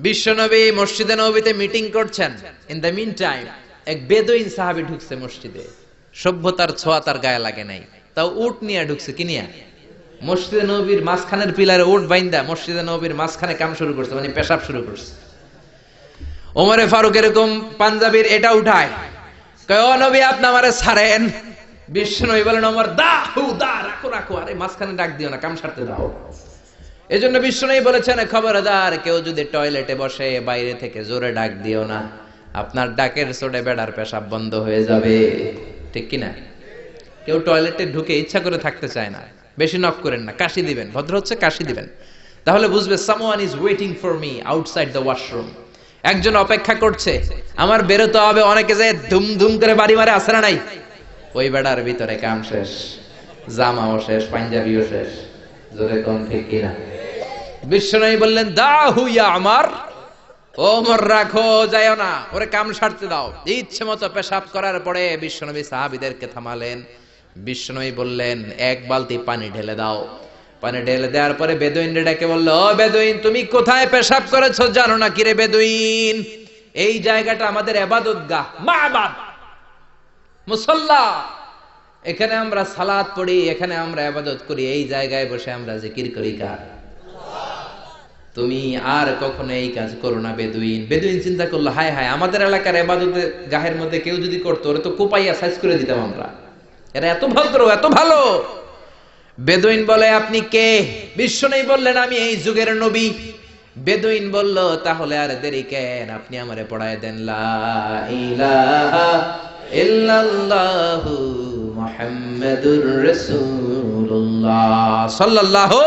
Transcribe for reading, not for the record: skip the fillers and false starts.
বিশ্বনবী মসজিদে নববীতে মিটিং করছেন। ইন দ্য মিন টাইম এক বেদুইন সাহাবী ঢুকছে মসজিদে। সভ্যতার ছোঁয়া তার গায়ে লাগে নাই, তাও উট নিয়ে ঢুকছে। কি নিয়ে? মসজিদে নববীর মাঝখানের পিলারে উট বাইন্দা মসজিদে নববীর মাঝখানে কাম শুরু করছে, মানে পেশাব শুরু করছে। ওমরে ফারুক এরকম পাঞ্জাবির এটা উঠায়, কয় ও নবী আপনি আমারে ছাড়েন। বিশ্বনবী বলেন ওমর দা হু দা, রাখো রাখো, আরে মাঝখানে ডাক দিও না, কাম সারতে দাও। এজন্য বিশ্বনবী বলেছেন খবরদার, কেউ যদি টয়লেটে বসে বাইরে থেকে জোরে ডাক দিও না, আপনার ডাকের চোটে বেড়ার পেশাব বন্ধ হয়ে যাবে। ঠিক কিনা? কেউ টয়লেটে ঢুকে ইচ্ছা করে থাকতে চায় না, বেশি নক করেন না, কাশি দিবেন, ভদ্র হচ্ছে কাশি দিবেন, তাহলে বুঝবে someone is waiting for me outside the washroom. একজন অপেক্ষা করছে, আমার বেরোতে হবে। অনেকে যে ধুম ধুম করে বাড়ি মারে, আসে না নাই? ওই বেড়ার ভিতরে কাম শেষ, জামাও শেষ, পাঞ্জাবিও শেষ। জোরে কোন ঠিক কিনা? বিশ্বনবী বললেন দাহু ইয়া আমার, ওমর রাখো, যায়ও না, ওরে কাম সারতে দাও। ইচ্ছে মতো পেশাব করার পরে বিশ্বনবী সাহাবীদেরকে থামালেন। বিশ্বনবী বললেন এক বালতি পানি ঢেলে দাও। পানি ঢেলে দেওয়ার পরে বেদুইনরে ডেকে বলল, ও বেদুইন, তুমি কোথায় পেশাব করেছো জানো না কি রে বেদুইন? এই জায়গাটা আমাদের ইবাদতগাহ, মাবাদ, মুসাল্লা। এখানে আমরা সালাত পড়ি, এখানে আমরা ইবাদত করি, এই জায়গায় বসে আমরা জিকির করি কার? তুমি আর কখনো এই কাজ করো না বেদুইন। বেদুইন চিন্তা করলো, হায় হায়, আমাদের এলাকার ইবাদতের গাহের মধ্যে কেউ যদি করতো, ওরে তো কোপাইয়া সাইজ করে দিতাম আমরা, এরা এত ভদ্র, এত ভালো। বেদুইন বলে আপনি কে? বিশ্বনবী বললেন আমি এই যুগের নবী। বেদুইন বলল তাহলে আর দেরি কেন, আপনি আমারে পড়ায় দেন লা ইলাহা ইল্লাল্লাহু মুহাম্মাদুর রাসূলুল্লাহ সাল্লাল্লাহু